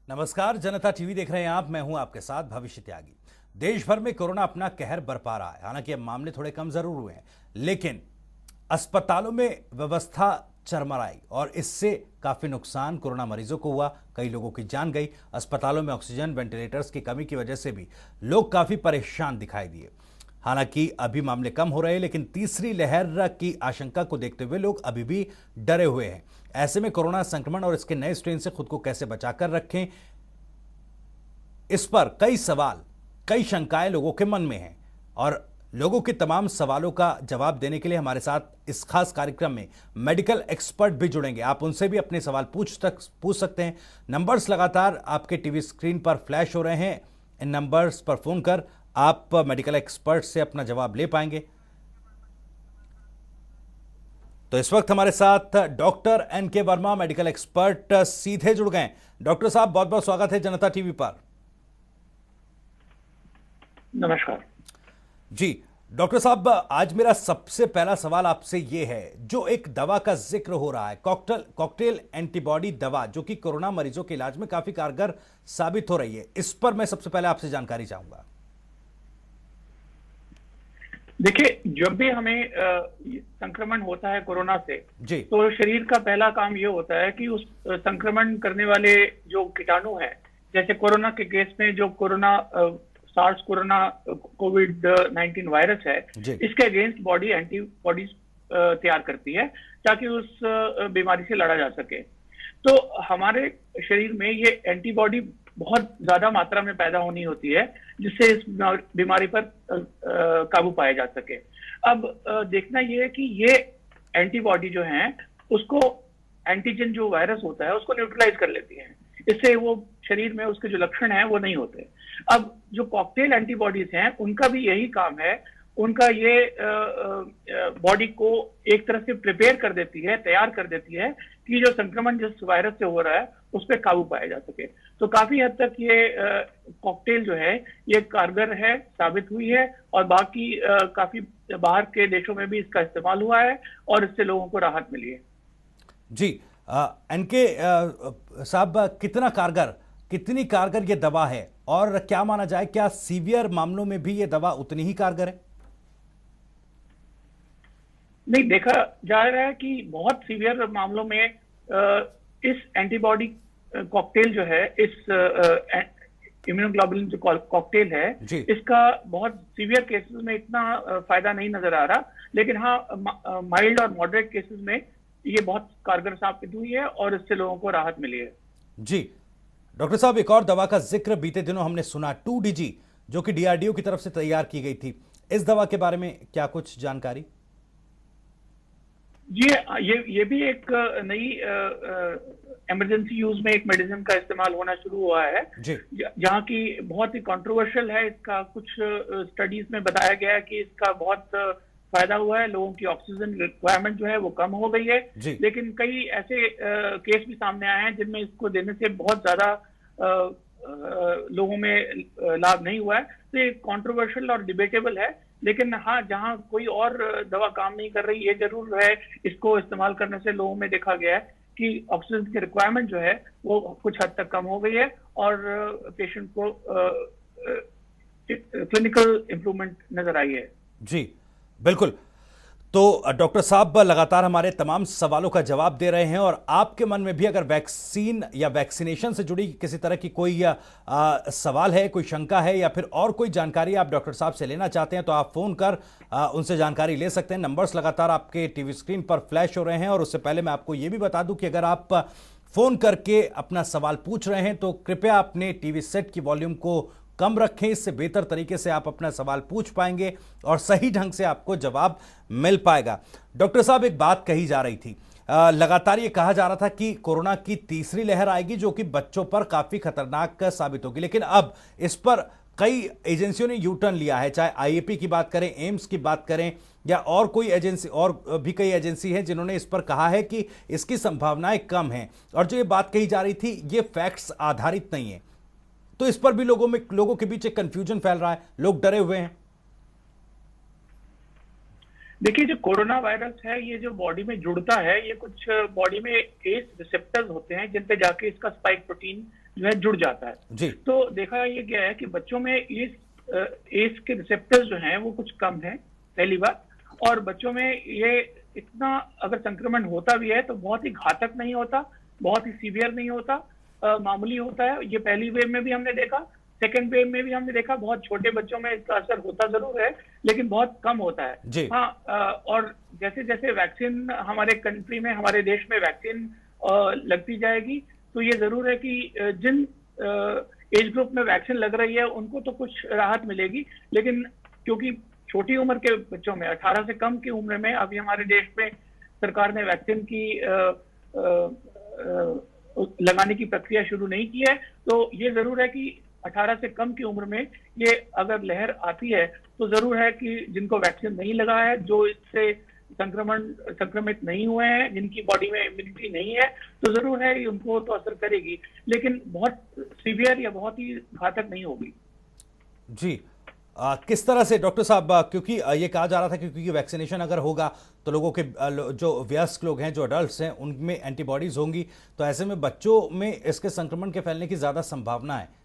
नमस्कार, जनता टीवी देख रहे हैं आप। मैं हूं आपके साथ भविष्य त्यागी। देश भर में कोरोना अपना कहर बरपा रहा है। हालांकि अब मामले थोड़े कम जरूर हुए हैं, लेकिन अस्पतालों में व्यवस्था चरमराई और इससे काफी नुकसान कोरोना मरीजों को हुआ। कई लोगों की जान गई। अस्पतालों में ऑक्सीजन वेंटिलेटर्स की कमी की वजह से भी लोग काफी परेशान दिखाई दिए। हालांकि अभी मामले कम हो रहे हैं, लेकिन तीसरी लहर की आशंका को देखते हुए लोग अभी भी डरे हुए हैं। ऐसे में कोरोना संक्रमण और इसके नए स्ट्रेन से खुद को कैसे बचाकर रखें, इस पर कई सवाल, कई शंकाएं लोगों के मन में हैं। और लोगों के तमाम सवालों का जवाब देने के लिए हमारे साथ इस खास कार्यक्रम में मेडिकल एक्सपर्ट भी जुड़ेंगे। आप उनसे भी अपने सवाल पूछ सकते हैं। नंबर्स लगातार आपके टीवी स्क्रीन पर फ्लैश हो रहे हैं। इन नंबर्स पर फोन कर आप मेडिकल एक्सपर्ट से अपना जवाब ले पाएंगे। तो इस वक्त हमारे साथ doctor NK. Verma, medical expert, सीधे जुड़ गए। डॉक्टर साहब, बहुत बहुत स्वागत है जनता टीवी पर। नमस्कार जी। डॉक्टर साहब, आज मेरा सबसे पहला सवाल आपसे ये है, जो एक दवा का जिक्र हो रहा है, कॉकटेल एंटीबॉडी दवा, जो कि कोरोना मरीजों के इलाज में काफी कारगर साबित हो रही है, इस पर मैं सबसे पहले आपसे जानकारी चाहूंगा। देखिए, जब भी हमें संक्रमण होता है कोरोना से जी। तो शरीर का पहला काम ये होता है कि उस संक्रमण करने वाले जो कीटाणु हैं, जैसे कोरोना के केस में जो सार्स कोरोना कोविड-19 वायरस है, इसके अगेंस्ट बॉडी एंटीबॉडीज तैयार करती है ताकि उस बीमारी से लड़ा जा सके। तो हमारे शरीर में ये एंटीबॉडी बहुत ज्यादा मात्रा में पैदा होनी होती है, जिससे इस बीमारी पर काबू पाया जा सके। अब देखना यह है कि ये एंटीबॉडी जो है उसको एंटीजन जो वायरस होता है उसको न्यूट्रलाइज कर लेती है। इससे वो शरीर में उसके जो लक्षण हैं वो नहीं होते। अब जो कॉकटेल एंटीबॉडीज हैं उनका भी यही काम है। उनका ये बॉडी को एक तरह से प्रिपेयर कर देती है, तैयार कर देती है कि जो संक्रमण जिस वायरस से हो रहा है उस पर काबू पाया जा सके। तो काफी हद तक ये कॉकटेल जो है ये कारगर है, साबित हुई है, और बाकी काफी बाहर के देशों में भी इसका इस्तेमाल हुआ है और इससे लोगों को राहत मिली है। जी। एन.के. साहब, कितनी कारगर ये दवा है, और क्या माना जाए, क्या सीवियर मामलों में भी ये दवा उतनी ही कारगर है? नहीं, देखा जा रहा है कि बहुत सीवियर मामलों में इस एंटीबॉडी कॉकटेल जो है, इस इम्यूनोग्लोबुलिन जो कॉकटेल है, इसका बहुत सीवियर केसेस में इतना फायदा नहीं नजर आ रहा। लेकिन हाँ, माइल्ड और मॉडरेट केसेस में ये बहुत कारगर साबित हुई है और इससे लोगों को राहत मिली है। जी। डॉक्टर साहब, एक और दवा का जिक्र बीते दिनों हमने सुना, 2DG, जो कि डीआरडीओ की तरफ से तैयार की गई थी। इस दवा के बारे में क्या कुछ जानकारी? जी, ये भी एक नई इमरजेंसी यूज में एक मेडिसिन का इस्तेमाल होना शुरू हुआ है, जहां की बहुत ही कंट्रोवर्शियल है। इसका कुछ स्टडीज में बताया गया है कि इसका बहुत फायदा हुआ है, लोगों की ऑक्सीजन रिक्वायरमेंट जो है वो कम हो गई है। लेकिन कई ऐसे केस भी सामने आए हैं जिनमें इसको देने से बहुत ज्यादा लोगों में लाभ नहीं हुआ है। तो ये कंट्रोवर्शियल और डिबेटेबल है। लेकिन हाँ, जहां कोई और दवा काम नहीं कर रही, ये जरूर है, इसको इस्तेमाल करने से लोगों में देखा गया है कि ऑक्सीजन की रिक्वायरमेंट जो है वो कुछ हद तक कम हो गई है और पेशेंट को क्लिनिकल इंप्रूवमेंट नजर आई है। जी, बिल्कुल। तो डॉक्टर साहब लगातार हमारे तमाम सवालों का जवाब दे रहे हैं, और आपके मन में भी अगर वैक्सीन या वैक्सीनेशन से जुड़ी किसी तरह की कोई सवाल है, कोई शंका है, या फिर और कोई जानकारी आप डॉक्टर साहब से लेना चाहते हैं, तो आप फोन कर उनसे जानकारी ले सकते हैं। नंबर्स लगातार आपके टीवी स्क्रीन पर फ्लैश हो रहे हैं। और उससे पहले मैं आपको यह भी बता दूं कि अगर आप फोन करके अपना सवाल पूछ रहे हैं तो कृपया अपने टीवी सेट की वॉल्यूम को कम रखें। इससे बेहतर तरीके से आप अपना सवाल पूछ पाएंगे और सही ढंग से आपको जवाब मिल पाएगा। डॉक्टर साहब, एक बात कही जा रही थी, लगातार ये कहा जा रहा था कि कोरोना की तीसरी लहर आएगी, जो कि बच्चों पर काफी खतरनाक साबित होगी। लेकिन अब इस पर कई एजेंसियों ने यू टर्न लिया है, चाहे आईएपी की बात करें, एम्स की बात करें, या और कोई एजेंसी, और भी कई एजेंसी हैं जिन्होंने इस पर कहा है कि इसकी संभावनाएं कम हैं। और जो ये बात कही जा रही थी, ये फैक्ट्स आधारित नहीं है। तो इस पर भी लोगों के बीच एक कंफ्यूजन फैल रहा है, लोग डरे हुए हैं। देखिए, जो कोरोना वायरस है ये जो बॉडी में जुड़ता है, ये कुछ बॉडी में एस रिसेप्टर्स होते हैं जिन पे जाके इसका स्पाइक प्रोटीन जो है जुड़ जाता है। जी। तो देखा ये गया है कि बच्चों में इस एज के रिसेप्टर्स जो हैं वो कुछ कम है, पहली बात। और बच्चों में ये इतना अगर संक्रमण होता भी है तो बहुत ही घातक नहीं होता, बहुत ही सीवियर नहीं होता, मामूली होता है। ये पहली वेव में भी हमने देखा, सेकेंड वेव में भी हमने देखा, बहुत छोटे बच्चों में इसका असर होता जरूर है लेकिन बहुत कम होता है। जी। हाँ, और जैसे जैसे वैक्सीन हमारे कंट्री में, हमारे देश में वैक्सीन लगती जाएगी तो ये जरूर है कि जिन एज ग्रुप में वैक्सीन लग रही है उनको तो कुछ राहत मिलेगी, लेकिन क्योंकि छोटी उम्र के बच्चों में, 18 से कम की उम्र में अभी हमारे देश में सरकार ने वैक्सीन की लगाने की प्रक्रिया शुरू नहीं की है, तो ये जरूर है कि 18 से कम की उम्र में ये अगर लहर आती है तो जरूर है कि जिनको वैक्सीन नहीं लगा है, जो इससे संक्रमित नहीं हुए हैं, जिनकी बॉडी में इम्यूनिटी नहीं है, तो जरूर है उनको तो असर करेगी, लेकिन बहुत सीवियर या बहुत ही घातक नहीं होगी। जी। किस तरह से डॉक्टर साहब, क्योंकि ये कहा जा रहा था क्योंकि वैक्सीनेशन अगर होगा तो लोगों के जो वयस्क लोग हैं, जो अडल्ट्स हैं, उनमें एंटीबॉडीज होंगी, तो ऐसे में बच्चों में इसके संक्रमण के फैलने की ज्यादा संभावना है।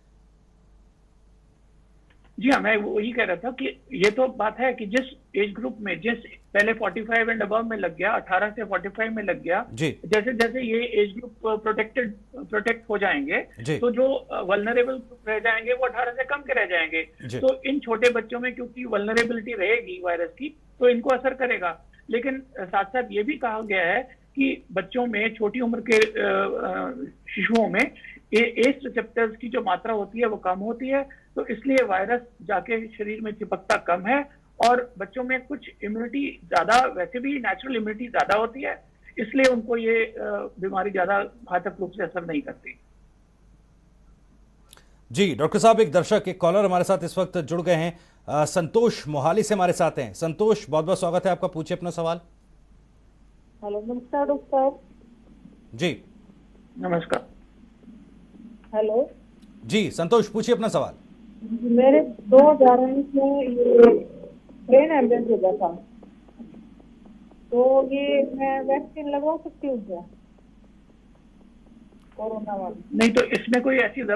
जी हाँ, मैं वही कह रहा था कि ये तो बात है कि जिस एज ग्रुप में, जिस पहले 45 एंड अबव में लग गया, 18 से 45 में लग गया, जैसे जैसे ये एज ग्रुप प्रोटेक्ट हो जाएंगे तो जो वल्नरेबल ग्रुप रह जाएंगे वो 18 से कम के रह जाएंगे। तो इन छोटे बच्चों में क्योंकि वल्नरेबिलिटी रहेगी वायरस की, तो इनको असर करेगा। लेकिन साथ साथ ये भी कहा गया है कि बच्चों में, छोटी उम्र के शिशुओं में एस रिसेप्टर्स की जो मात्रा होती है वो कम होती है, तो इसलिए वायरस जाके शरीर में चिपकता कम है और बच्चों में कुछ इम्यूनिटी ज्यादा, वैसे भी नेचुरल इम्यूनिटी ज्यादा होती है, इसलिए उनको ये बीमारी ज्यादा घातक रूप से असर नहीं करती। जी डॉक्टर साहब, एक दर्शक, एक कॉलर हमारे साथ इस वक्त जुड़ गए हैं। संतोष मोहाली से हमारे साथ हैं। संतोष, बहुत बहुत स्वागत है आपका, पूछिए अपना सवाल। हेलो, नमस्कार डॉक्टर साहब। जी नमस्कार। हेलो जी संतोष, पूछिए अपना सवाल। मेरे 2019 में ये ब्रेन एम्बुलेंस हो गया था, तो ये मैं वैक्सीन लगवा सकती हूँ क्या, कोरोना वाली? नहीं, तो इसमें कोई ऐसी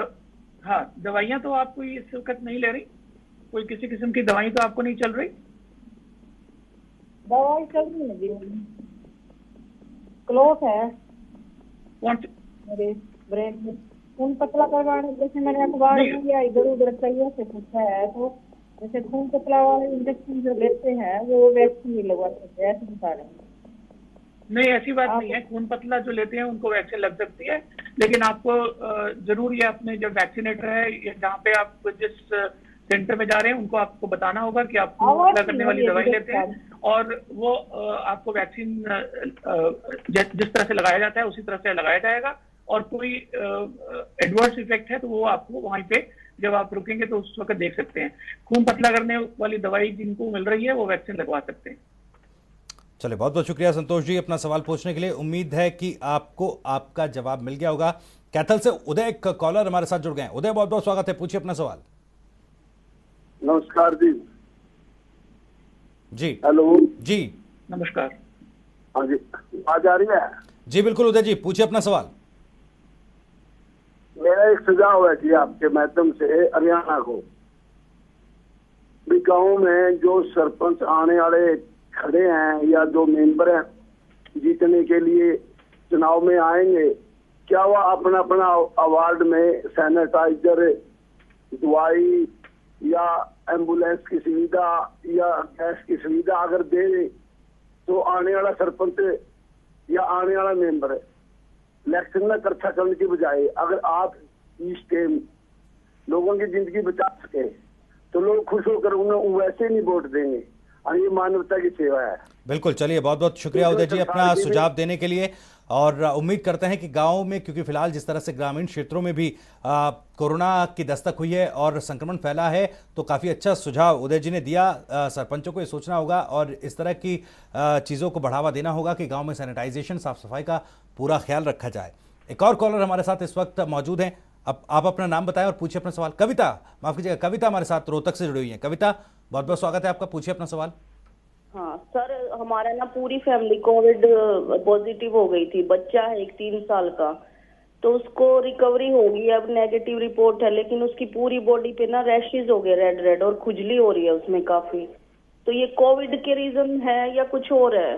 हाँ, दवाइयाँ तो आप कोई इस वक्त नहीं ले रही? कोई किसी किस्म की दवाई तो आपको नहीं चल रही? दवाई चल रही है जी, क्लोथ है कौन सी? मेरे ब्रेन में खून पतला करवाने, जैसे मैंने अखबार में या इधर उधर कहीं से पूछा है, तो जैसे खून पतला वाले इंजेक्शन जो लेते हैं वो वैक्सीन नहीं लगवा सकते, ऐसे बता रहे हैं। नहीं, ऐसी बात नहीं है। खून पतला जो लेते हैं उनको वैक्सीन लग सकती है, लेकिन आपको जरूर ये अपने जो वैक्सीनेटर है, जहाँ पे आप जिस सेंटर में जा रहे हैं उनको आपको बताना होगा कि आप खून पतला करने वाली दवाई लेते हैं, और वो आपको वैक्सीन जिस तरह से लगाया जाता है उसी तरह से लगाया जाएगा, और कोई एडवर्स इफेक्ट है तो वो आपको वहीं पे जब आप रुकेंगे तो उस वक्त देख सकते हैं। खून पतला करने वाली दवाई जिनको मिल रही है वो वैक्सीन लगवा सकते हैं। चलिए, बहुत बहुत शुक्रिया संतोष जी अपना सवाल पूछने के लिए। उम्मीद है कि आपको आपका जवाब मिल गया होगा। कैथल से उदय, एक कॉलर हमारे साथ जुड़ गए हैं। उदय, बहुत बहुत स्वागत है, पूछिए अपना सवाल। नमस्कार जी। जी हेलो जी नमस्कार। हाँ जी, आवाज आ रही है? जी बिल्कुल उदय जी, पूछिए अपना सवाल। मेरा एक सुझाव है जी आपके माध्यम से हरियाणा को, भी गाँव में जो सरपंच आने वाले खड़े हैं या जो मेंबर हैं जीतने के लिए चुनाव में आएंगे, क्या वह अपना अपना अवार्ड में सैनिटाइजर, दवाई या एम्बुलेंस की सुविधा या गैस की सुविधा अगर दे, तो आने वाला सरपंच या आने वाला मेंबर इलेक्शन में खर्चा करने की बजाय अगर आप इस टाइम लोगों की जिंदगी बचा सके तो लोग खुश होकर उन्हें वैसे नहीं वोट देंगे, और ये मानवता की सेवा है। बिल्कुल, चलिए बहुत बहुत शुक्रिया उदय जी अपना सुझाव देने के लिए, और उम्मीद करते हैं कि गांव में, क्योंकि फिलहाल जिस तरह से ग्रामीण क्षेत्रों में भी कोरोना की दस्तक हुई है और संक्रमण फैला है, तो काफ़ी अच्छा सुझाव उदय जी ने दिया। सरपंचों को ये सोचना होगा और इस तरह की चीज़ों को बढ़ावा देना होगा कि गाँव में सैनिटाइजेशन, साफ सफाई का पूरा ख्याल रखा जाए। एक और कॉलर हमारे साथ इस वक्त मौजूद हैं। अब आप अपना नाम बताएं और पूछिए अपना सवाल। कविता, माफ कीजिएगा, कविता हमारे साथ रोहतक से जुड़ी हुई है। कविता, बहुत बहुत स्वागत है आपका, पूछिए अपना सवाल। हाँ सर, हमारे ना पूरी फैमिली कोविड पॉजिटिव हो गई थी। बच्चा है एक 3 साल का, तो उसको रिकवरी होगी, अब नेगेटिव रिपोर्ट है, लेकिन उसकी पूरी बॉडी पे ना रैशेज हो गए रेड रेड, और खुजली हो रही है उसमें काफी। तो ये कोविड के रीजन है या कुछ और है?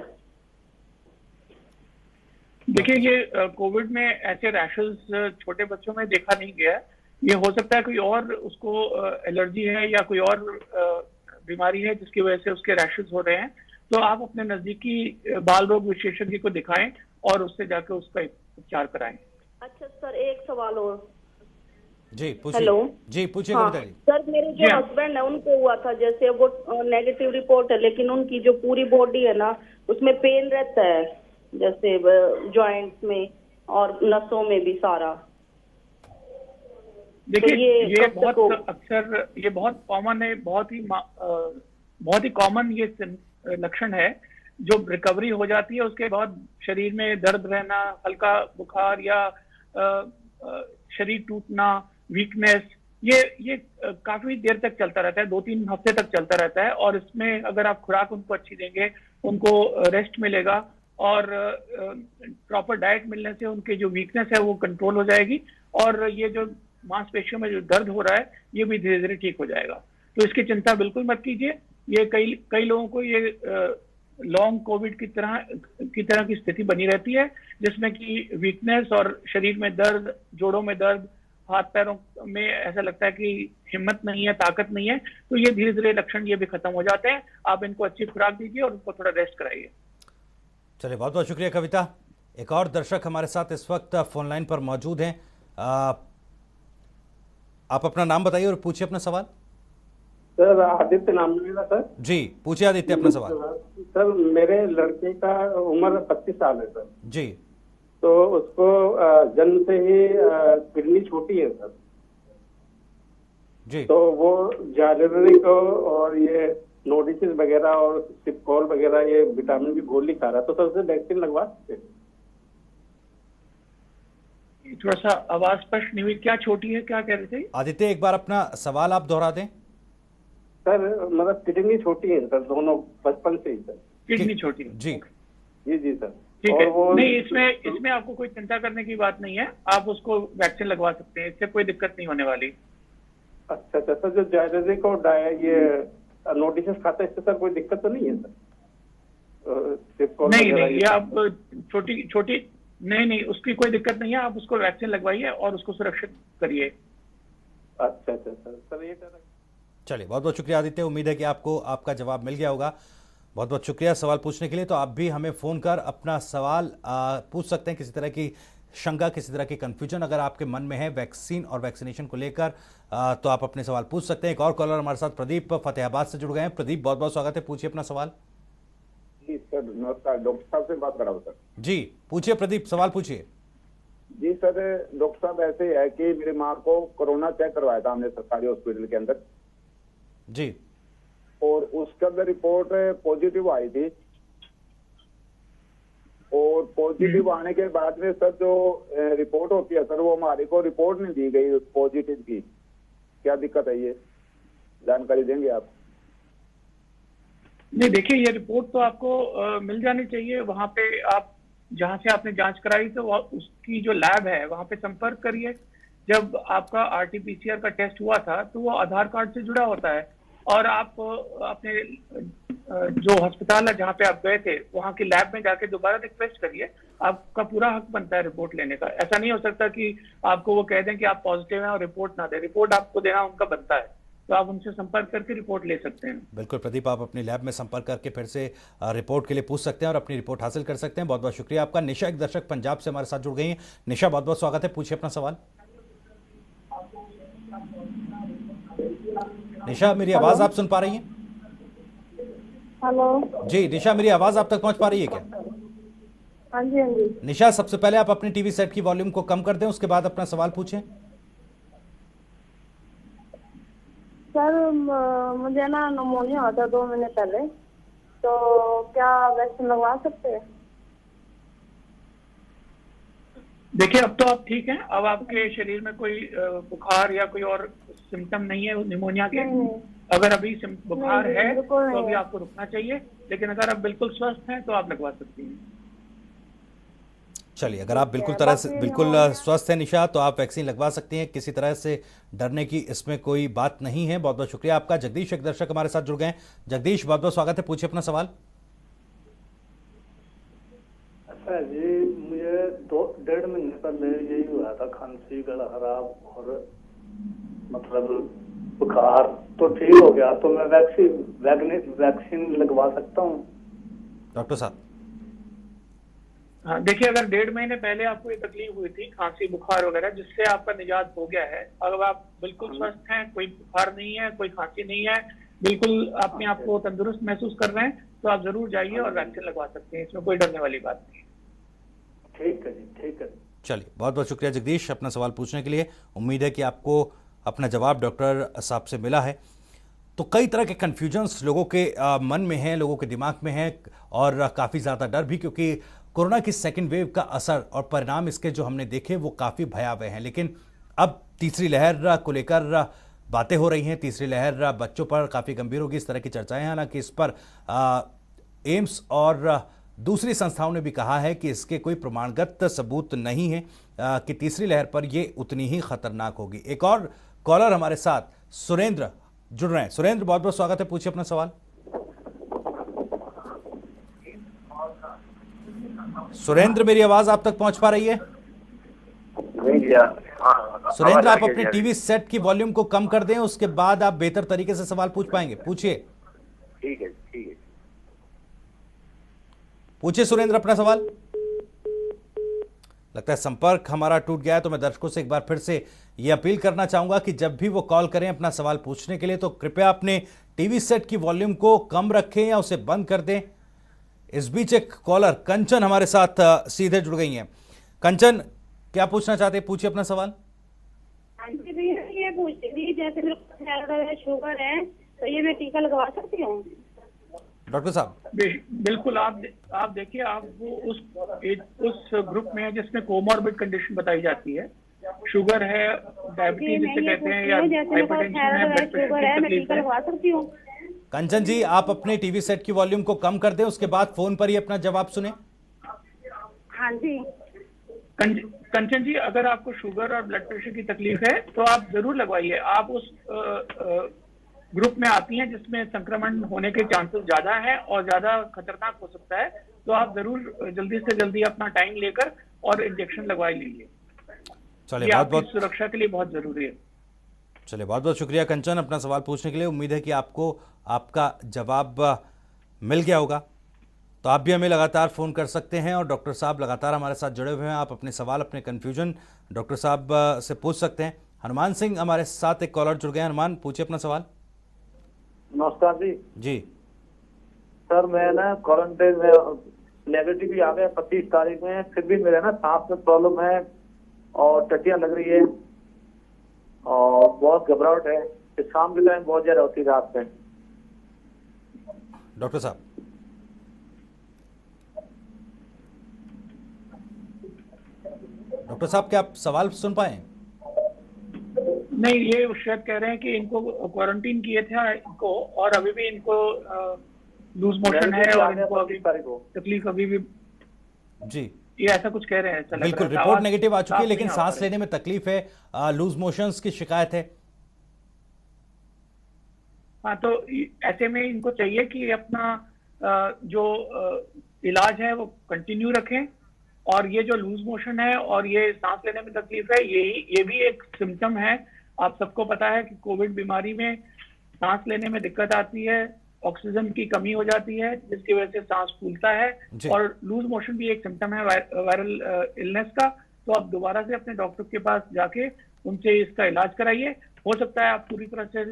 देखिए, ये कोविड में ऐसे रैशेस छोटे बच्चों में देखा नहीं गया है। ये हो सकता है कोई और उसको एलर्जी है या कोई और बीमारी है जिसकी वजह से उसके रैशेस हो रहे हैं। तो आप अपने नजदीकी बाल रोग विशेषज्ञ को दिखाएं और उससे जाकर उसका उपचार कराएं। अच्छा सर, एक सवाल और। जी पूछिए। हेलो जी पूछिए हाँ कविता जी। सर, मेरे जो हस्बैंड है उनको हुआ था, जैसे वो नेगेटिव रिपोर्ट है, लेकिन उनकी जो पूरी बॉडी है ना उसमें पेन रहता है, जैसे जॉइंट्स में और नसों में भी सारा। देखिए, तो ये बहुत अक्सर, ये बहुत कॉमन है, बहुत ही कॉमन ये लक्षण है। जो रिकवरी हो जाती है उसके बाद शरीर में दर्द रहना, हल्का बुखार या शरीर टूटना, वीकनेस, ये काफी देर तक चलता रहता है, 2-3 हफ्ते तक चलता रहता है। और इसमें अगर आप खुराक उनको अच्छी देंगे, उनको रेस्ट मिलेगा और प्रॉपर डाइट मिलने से उनकी जो वीकनेस है वो कंट्रोल हो जाएगी, और ये जो मांसपेशियों में जो दर्द हो रहा है ये भी धीरे धीरे ठीक हो जाएगा। तो इसकी चिंता बिल्कुल मत कीजिए। ये कई लोगों को ये लॉन्ग कोविड की तरह की स्थिति बनी रहती है, जिसमें कि वीकनेस और शरीर में दर्द, जोड़ों में दर्द, हाथ पैरों में ऐसा लगता है कि हिम्मत नहीं है, ताकत नहीं है। तो ये धीरे धीरे लक्षण ये भी खत्म हो जाते हैं। आप इनको अच्छी खुराक दीजिए और उनको थोड़ा रेस्ट कराइए। चलिए, बहुत बहुत शुक्रिया कविता। एक और दर्शक हमारे साथ इस वक्त फोन लाइन पर मौजूद हैं। आप अपना नाम बताइए और पूछिए अपना सवाल। सर आदित्य नाम है मेरा सर। जी पूछिए आदित्य अपना सवाल। सर मेरे लड़के का उम्र 25 साल है सर जी। तो उसको जन्म से ही किडनी छोटी है सर जी। तो वो जालिनरी को और ये नोडिसिस वगैरह और सिपकॉल वगैरह ये विटामिन की गोली खा रहा है, तो सर उसे वैक्सीन लगवा सकते हैं? थोड़ा सा आवाज स्पष्ट नहीं हुई, क्या छोटी है, क्या कह रहे थे आदित्य? एक बार अपना सवाल आप दोहरा दें। सर मतलब किडनी छोटी है सर, दोनों बचपन से ही सर। किडनी छोटी है जी जी सर। ठीक है, नहीं इसमें आपको कोई चिंता करने की बात नहीं है। आप उसको वैक्सीन लगवा सकते हैं, इससे कोई दिक्कत नहीं होने वाली। अच्छा सर, जो जायरेजिक और ये नोटिस खाता है इससे सर कोई दिक्कत तो नहीं है सर? नहीं, ये आप छोटी नहीं, उसकी कोई दिक्कत नहीं है। आप उसको वैक्सीन लगवाइए और उसको सुरक्षित करिए। अच्छा सर ये चलिए, बहुत बहुत शुक्रिया आदित्य। उम्मीद है कि आपको आपका जवाब मिल गया होगा। बहुत बहुत शुक्रिया सवाल पूछने के लिए। तो आप भी हमें फ़ोन कर अपना सवाल पूछ सकते हैं। किसी तरह की शंका, किसी तरह की कन्फ्यूजन अगर आपके मन में है वैक्सीन और वैक्सीनेशन को लेकर, तो आप अपने सवाल पूछ सकते हैं। एक और कॉलर हमारे साथ प्रदीप फतेहाबाद से जुड़ गए हैं। प्रदीप, बहुत बहुत स्वागत है, पूछिए अपना सवाल। जी सर नमस्कार, डॉक्टर साहब से बात कर रहा हूँ सर। जी पूछिए प्रदीप, सवाल पूछिए। जी सर, डॉक्टर साहब ऐसे है कि मेरी माँ को कोरोना चेक करवाया था हमने सरकारी हॉस्पिटल के अंदर जी, और उसके अंदर रिपोर्ट पॉजिटिव आई थी। और पॉजिटिव आने के बाद में सर जो रिपोर्ट होती है सर वो हमारे को रिपोर्ट नहीं दी गई उस पॉजिटिव की। क्या दिक्कत है, ये जानकारी देंगे आप? नहीं देखिए, ये रिपोर्ट तो आपको मिल जानी चाहिए। वहां पे आप जहां से आपने जांच कराई तो उसकी जो लैब है वहां पे संपर्क करिए। जब आपका आरटीपीसीआर का टेस्ट हुआ था तो वो आधार कार्ड से जुड़ा होता है, और आप अपने जो अस्पताल है जहाँ पे आप गए थे वहाँ की लैब में जाके दोबारा रिक्वेस्ट करिए। आपका पूरा हक बनता है रिपोर्ट लेने का। ऐसा नहीं हो सकता कि आपको वो कह दें कि आप पॉजिटिव हैं और रिपोर्ट ना दें। रिपोर्ट आपको देना उनका बनता है, तो आप उनसे संपर्क करके रिपोर्ट ले सकते हैं। बिल्कुल प्रदीप, आप अपनी लैब में संपर्क करके फिर से रिपोर्ट के लिए पूछ सकते हैं और अपनी रिपोर्ट हासिल कर सकते हैं। बहुत बहुत शुक्रिया आपका। निशा, एक दर्शक पंजाब से हमारे साथ जुड़ गई हैं। निशा, बहुत बहुत स्वागत है, पूछिए अपना सवाल। निशा, मेरी आवाज आप सुन पा रही हैं? हेलो जी निशा, मेरी आवाज आप तक पहुंच पा रही है क्या? हाँ जी। निशा, सबसे पहले आप अपने टीवी सेट की वॉल्यूम को कम कर दें, उसके बाद अपना सवाल पूछें। सर मुझे ना निमोनिया हुआ था 2 महीने पहले, तो क्या वैक्सीन लगवा सकते हैं? देखिए, अब तो आप ठीक हैं। अब आपके शरीर में कोई बुखार या कोई और सिम्टम नहीं है निमोनिया के। नहीं। अगर अभी बुखार है तो अभी है। आपको रुकना चाहिए, लेकिन अगर आप बिल्कुल स्वस्थ हैं तो आप लगवा सकती हैं। चलिए, अगर आप बिल्कुल तरह से बिल्कुल स्वस्थ हैं निशा, तो आप वैक्सीन लगवा सकती हैं, किसी तरह से डरने की इसमें कोई बात नहीं है। बहुत बहुत शुक्रिया आपका। जगदीश, एक दर्शक हमारे साथ जुड़ गए हैं। जगदीश, बहुत बहुत स्वागत है, पूछिए अपना सवाल। अच्छा जी, मुझे 2-1.5 महीने पहले यही हुआ था, खांसी, गला खराब और मतलब बुखार, तो ठीक हो गया। तो मैं वैक्सीन लगवा सकता हूँ डॉक्टर साहब? हाँ, देखिए, अगर 1.5 महीने पहले आपको ये तकलीफ हुई थी, खांसी बुखार वगैरह, जिससे आपका निजात हो गया है, अगर आप बिल्कुल स्वस्थ हैं, कोई बुखार नहीं है, कोई खांसी नहीं है, बिल्कुल अपने आप को तंदुरुस्त महसूस कर रहे हैं, तो आप जरूर जाइए और वैक्सीन लगवा सकते हैं। इसमें कोई डरने वाली बात नहीं है। ठीक है जी, ठीक है। चलिए, बहुत बहुत शुक्रिया जगदीश अपना सवाल पूछने के लिए। उम्मीद है कि आपको अपना जवाब डॉक्टर साहब से मिला है। तो कई तरह के कन्फ्यूजन्स लोगों के मन में हैं, लोगों के दिमाग में हैं, और काफ़ी ज़्यादा डर भी, क्योंकि कोरोना की सेकेंड वेव का असर और परिणाम इसके जो हमने देखे वो काफ़ी भयावह हैं। लेकिन अब तीसरी लहर को लेकर बातें हो रही हैं। तीसरी लहर बच्चों पर काफ़ी गंभीर होगी, इस तरह की चर्चाएं हैं। हालांकि इस पर एम्स और दूसरी संस्थाओं ने भी कहा है कि इसके कोई प्रमाणगत सबूत नहीं है कि तीसरी लहर पर ये उतनी ही खतरनाक होगी। एक और कॉलर हमारे साथ सुरेंद्र जुड़ रहे हैं। सुरेंद्र, बहुत बहुत स्वागत है, पूछिए अपना सवाल। सुरेंद्र, मेरी आवाज आप तक पहुंच पा रही है? सुरेंद्र, आप अपने टीवी सेट की वॉल्यूम को कम कर दें, उसके बाद आप बेहतर तरीके से सवाल पूछ पाएंगे। पूछिए। ठीक है, ठीक है। पूछिए सुरेंद्र अपना सवाल। लगता है संपर्क हमारा टूट गया है, तो मैं दर्शकों से एक बार फिर से ये अपील करना चाहूंगा कि जब भी वो कॉल करें अपना सवाल पूछने के लिए, तो कृपया अपने टीवी सेट की वॉल्यूम को कम रखें या उसे बंद कर दें। इस बीच एक कॉलर कंचन हमारे साथ सीधे जुड़ गई हैं। कंचन, क्या पूछना चाहते हैं? पूछिए अपना सवाल। हाँ जी भैया, ये पूछ रही थी, जैसे मेरे को थायराइड है, शुगर है, तो ये मैं टीका लगवा सकती हूँ? डॉक्टर साहब? बिल्कुल। आप देखिए, आप वो उस ग्रुप में है जिसमें कोमॉर्बिड कंडीशन बताई जाती है। शुगर है, डायबिटीज जिसे कहते हैं, या हाइपरटेंशन है, ब्लड प्रेशर की तकलीफ है। लगवा सकती हूँ? कंचन जी, आप अपने टीवी सेट की वॉल्यूम को कम कर दें, उसके बाद फोन पर ही अपना जवाब सुने। हाँ जी। कंचन जी, अगर आपको शुगर और ब्लड प्रेशर की तकलीफ है तो आप जरूर लगवाइए। आप उस ग्रुप में आती हैं जिसमें संक्रमण होने के चांसेस ज्यादा हैं और ज्यादा खतरनाक हो सकता है, तो आप जरूर जल्दी से जल्दी अपना टाइम लेकर और इंजेक्शन लगवा लीजिए। चलिए, बहुत बहुत सुरक्षा के लिए बहुत जरूरी है। चलिए, बहुत बहुत शुक्रिया कंचन अपना सवाल पूछने के लिए। उम्मीद है कि आपको आपका जवाब मिल गया होगा। तो आप भी हमें लगातार फ़ोन कर सकते हैं और डॉक्टर साहब लगातार हमारे साथ जुड़े हुए हैं। आप अपने सवाल, अपने कन्फ्यूजन डॉक्टर साहब से पूछ सकते हैं। हनुमान सिंह हमारे साथ एक कॉलर जुड़ गए हैं। हनुमान, पूछिए अपना सवाल। नमस्कार जी। जी सर, मैं ना क्वारंटाइन में नेगेटिव भी आ गया 25 तारीख में, फिर भी मेरे ना सांस में प्रॉब्लम है और टट्टियां लग रही है और बहुत घबराहट है। शाम के टाइम बहुत ज्यादा होती है, रात में। डॉक्टर साहब? डॉक्टर साहब, क्या आप सवाल सुन पाए? नहीं, ये शायद कह रहे हैं कि इनको क्वारंटीन किए थे इनको, और अभी भी इनको लूज मोशन है और इनको अभी तकलीफ अभी भी। जी, ये ऐसा कुछ कह रहे हैं। बिल्कुल, रिपोर्ट नेगेटिव आ चुकी है, लेकिन सांस लेने में तकलीफ है, लूज मोशंस की शिकायत है। हाँ, तो ऐसे में इनको चाहिए कि अपना जो इलाज है वो कंटिन्यू रखें, और ये जो लूज मोशन है और ये सांस लेने में तकलीफ है, ये भी एक सिम्टम है। आप सबको पता है कि कोविड बीमारी में सांस लेने में दिक्कत आती है, ऑक्सीजन की कमी हो जाती है, जिसकी वजह से सांस फूलता है, और लूज मोशन भी एक सिम्टम है वायरल इलनेस का। तो आप दोबारा से अपने डॉक्टर के पास जाके उनसे इसका इलाज कराइए। हो सकता है आप पूरी तरह से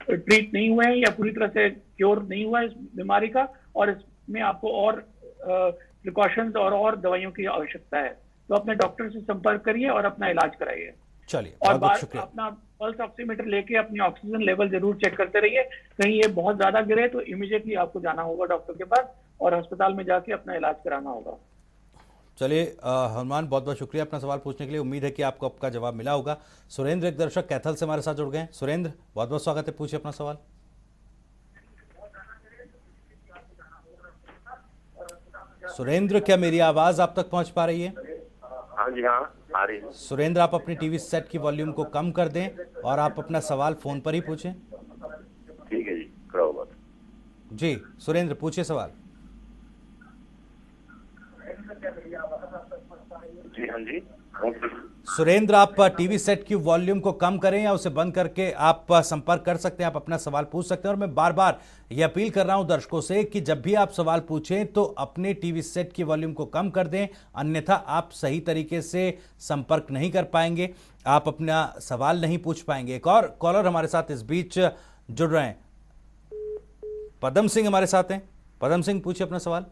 ट्रीट नहीं हुए हैं या पूरी तरह से क्योर नहीं हुआ इस बीमारी का, और इसमें आपको और प्रिकॉशंस और दवाइयों की आवश्यकता है। तो अपने डॉक्टर से संपर्क करिए और अपना इलाज कराइए। चलिए, और बहुत शुक्रिया। अपना पल्स ऑक्सीमीटर लेके अपनी ऑक्सीजन लेवल जरूर चेक करते रहिए। कहीं ये बहुत ज्यादा गिरे तो इमीडिएटली आपको जाना होगा डॉक्टर के पास और अस्पताल में जाके अपना इलाज कराना होगा। चलिए हनुमान, बहुत बहुत शुक्रिया अपना सवाल पूछने के लिए। उम्मीद है कि आपको आपका जवाब मिला होगा। सुरेंद्र, एक दर्शक कैथल से हमारे साथ जुड़ गए हैं। सुरेंद्र, बहुत बहुत स्वागत है, पूछिए अपना सवाल। सुरेंद्र, क्या मेरी आवाज आप तक पहुंच पा रही है? हाँ जी, हाँ आ रही है। सुरेंद्र, आप अपनी टीवी सेट की वॉल्यूम को कम कर दें और आप अपना सवाल फोन पर ही पूछें। ठीक है जी, करो बात। जी सुरेंद्र, पूछिए सवाल। जी हाँ जी। सुरेंद्र, आप टीवी सेट की वॉल्यूम को कम करें या उसे बंद करके आप संपर्क कर सकते हैं, आप अपना सवाल पूछ सकते हैं। और मैं बार बार यह अपील कर रहा हूं दर्शकों से कि जब भी आप सवाल पूछें तो अपने टीवी सेट की वॉल्यूम को कम कर दें, अन्यथा आप सही तरीके से संपर्क नहीं कर पाएंगे, आप अपना सवाल नहीं पूछ पाएंगे। एक और कॉलर हमारे साथ इस बीच जुड़ रहे हैं, पदम सिंह हमारे साथ हैं। पदम सिंह, पूछिए अपना सवाल।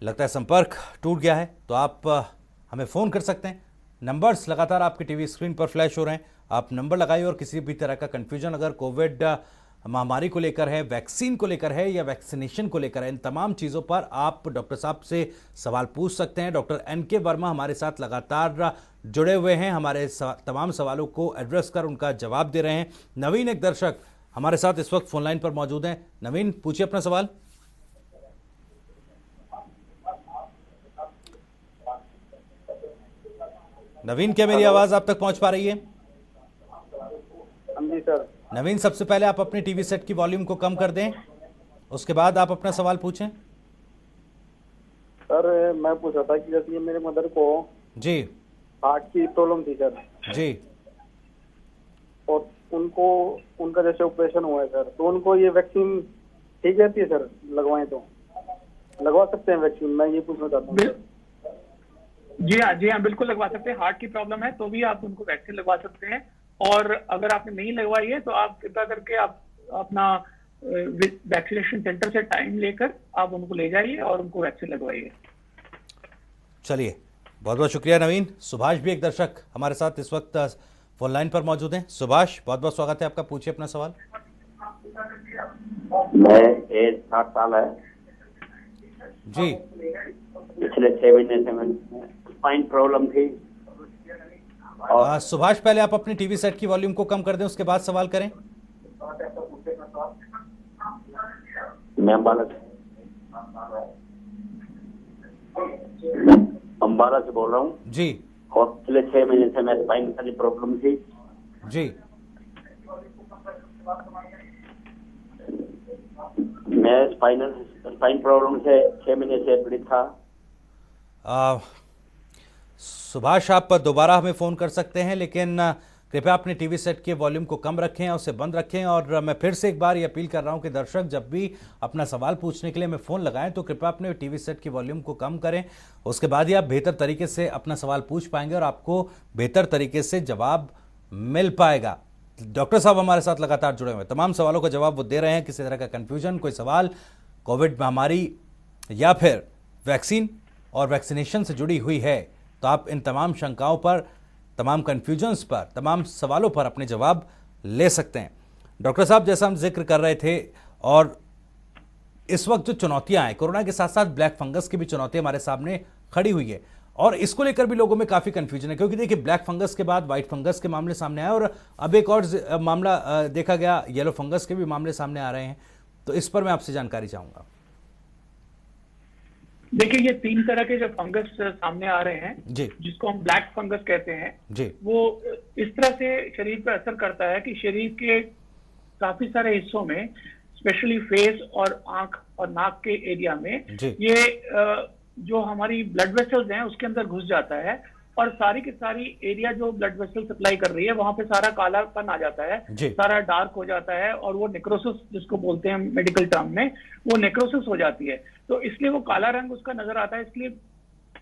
लगता है संपर्क टूट गया है, तो आप हमें फ़ोन कर सकते हैं। नंबर्स लगातार आपके टीवी स्क्रीन पर फ्लैश हो रहे हैं, आप नंबर लगाइए। और किसी भी तरह का कन्फ्यूजन अगर कोविड महामारी को लेकर है, वैक्सीन को लेकर है या वैक्सीनेशन को लेकर है, इन तमाम चीज़ों पर आप डॉक्टर साहब से सवाल पूछ सकते हैं। डॉक्टर NK वर्मा हमारे साथ लगातार जुड़े हुए हैं, हमारे तमाम सवालों को एड्रेस कर उनका जवाब दे रहे हैं। नवीन, एक दर्शक हमारे साथ इस वक्त फोन लाइन पर मौजूद हैं। नवीन, पूछिए अपना सवाल। नवीन, क्या मेरी आवाज आप तक पहुंच पा रही है? जी सर। नवीन, सबसे पहले आप अपने टीवी सेट की वॉल्यूम को कम कर दें, उसके बाद आप अपना सवाल पूछें। सर मैं पूछ रहा था कि जैसे ये मेरे मदर को जी हार्ट की प्रॉब्लम थी सर जी, और उनका जैसे ऑपरेशन हुआ है सर, तो उनको ये वैक्सीन ठीक रहती है सर? लगवाएं तो लगवा सकते हैं वैक्सीन? मैं ये पूछना चाहता हूँ। जी हाँ, बिल्कुल लगवा सकते हैं। हार्ट की प्रॉब्लम है तो भी आप उनको वैक्सीन लगवा सकते हैं। और अगर आपने नहीं लगवाई है तो आप कृपया करके आप अपना वैक्सीनेशन सेंटर से टाइम लेकर आप उनको ले जाइए और उनको वैक्सीन लगवाइए। चलिए, बहुत बहुत शुक्रिया नवीन। सुभाष भी एक दर्शक हमारे साथ इस वक्त फोन लाइन पर मौजूद हैं। सुभाष, बहुत बहुत स्वागत है आपका, पूछिए अपना सवाल। मैं एज 60 साल है जी। पिछले 6 महीने से मैं स्पाइन प्रॉब्लम थी। सुभाष, पहले आप अपनी टीवी सेट की वॉल्यूम को कम कर दें, उसके बाद सवाल करें। मैं अम्बाला से बोल रहा हूँ जी। और पिछले 6 महीने से मैं स्पाइन की प्रॉब्लम थी जी। मैं स्पाइन प्रॉब्लम से 6 महीने से पीड़ित था। सुभाष, आप दोबारा हमें फ़ोन कर सकते हैं, लेकिन कृपया अपने टीवी सेट के वॉल्यूम को कम रखें और उसे बंद रखें। और मैं फिर से एक बार ये अपील कर रहा हूं कि दर्शक जब भी अपना सवाल पूछने के लिए हमें फ़ोन लगाएं तो कृपया अपने टीवी सेट की वॉल्यूम को कम करें, उसके बाद ही आप बेहतर तरीके से अपना सवाल पूछ पाएंगे और आपको बेहतर तरीके से जवाब मिल पाएगा। डॉक्टर साहब हमारे साथ लगातार जुड़े हुए हैं, तमाम सवालों का जवाब वो दे रहे हैं। किसी तरह का कन्फ्यूजन, कोई सवाल कोविड महामारी या फिर वैक्सीन और वैक्सीनेशन से जुड़ी हुई है तो आप इन तमाम शंकाओं पर, तमाम कन्फ्यूजन्स पर, तमाम सवालों पर अपने जवाब ले सकते हैं। डॉक्टर साहब, जैसा हम जिक्र कर रहे थे, और इस वक्त जो चुनौतियां हैं, कोरोना के साथ साथ ब्लैक फंगस की भी चुनौती हमारे सामने खड़ी हुई है और इसको लेकर भी लोगों में काफ़ी कन्फ्यूजन है। क्योंकि देखिए, ब्लैक फंगस के बाद व्हाइट फंगस के मामले सामने आए और अब एक और मामला देखा गया, येलो फंगस के भी मामले सामने आ रहे हैं। तो इस पर मैं आपसे जानकारी चाहूँगा। देखिए, ये 3 तरह के जो फंगस सामने आ रहे हैं जी, जिसको हम ब्लैक फंगस कहते हैं जी, वो इस तरह से शरीर पर असर करता है कि शरीर के काफी सारे हिस्सों में, स्पेशली फेस और आंख और नाक के एरिया में ये जो हमारी ब्लड वेसल्स हैं उसके अंदर घुस जाता है और सारी की सारी एरिया जो ब्लड वेसल सप्लाई कर रही है वहां पे सारा कालापन आ जाता है, सारा डार्क हो जाता है और वो नेक्रोसिस जिसको बोलते हैं मेडिकल टर्म में, वो नेक्रोसिस हो जाती है। तो इसलिए वो काला रंग उसका नजर आता है, इसलिए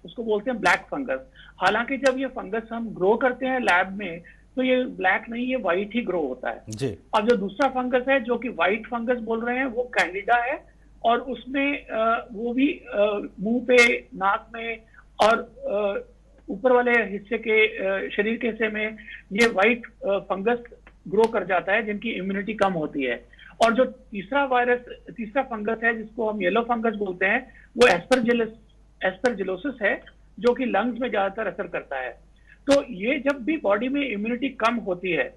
उसको बोलते हैं ब्लैक फंगस। हालांकि जब ये फंगस हम ग्रो करते हैं लैब में तो ये ब्लैक नहीं, ये व्हाइट ही ग्रो होता है जी। और जो दूसरा फंगस है जो कि व्हाइट फंगस बोल रहे हैं वो कैंडिडा है और उसमें वो भी मुंह पे, नाक में और ऊपर वाले हिस्से के शरीर के हिस्से में ये व्हाइट फंगस ग्रो कर जाता है जिनकी इम्यूनिटी कम होती है। और जो तीसरा फंगस है जिसको हम येलो फंगस बोलते हैं वो एस्परजिलोसिस है जो कि लंग्स में ज्यादातर असर करता है। तो ये जब भी बॉडी में इम्यूनिटी कम होती है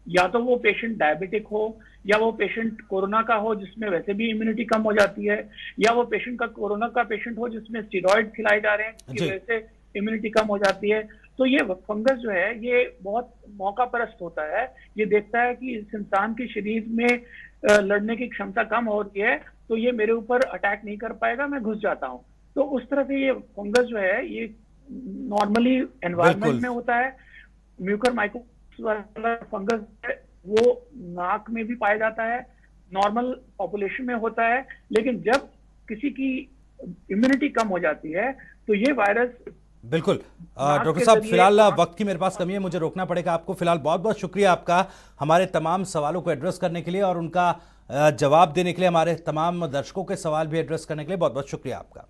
या तो वो पेशेंट डायबिटिक हो, या वो पेशेंट कोरोना का हो जिसमें वैसे भी इम्यूनिटी कम हो जाती है, या वो पेशेंट का कोरोना का पेशेंट हो जिसमें स्टेरॉइड खिलाए जा रहे हैं जिसकी वजह से इम्यूनिटी कम हो जाती है। तो ये फंगस जो है ये बहुत मौका परस्त होता है, ये देखता है कि इस इंसान के शरीर में लड़ने की क्षमता कम हो रही है, तो ये मेरे ऊपर अटैक नहीं कर पाएगा, मैं घुस जाता हूँ। तो उस तरह से ये फंगस जो है ये नॉर्मली एनवायरनमेंट में होता है। म्यूकर माइकोसिस वाला फंगस है वो नाक में भी पाया जाता है, नॉर्मल पॉपुलेशन में होता है, लेकिन जब किसी की इम्यूनिटी कम हो जाती है तो ये वायरस बिल्कुल। डॉक्टर साहब फिलहाल वक्त की मेरे पास कमी है, मुझे रोकना पड़ेगा आपको। फिलहाल बहुत बहुत शुक्रिया आपका हमारे तमाम सवालों को एड्रेस करने के लिए और उनका जवाब देने के लिए, हमारे तमाम दर्शकों के सवाल भी एड्रेस करने के लिए बहुत बहुत शुक्रिया आपका।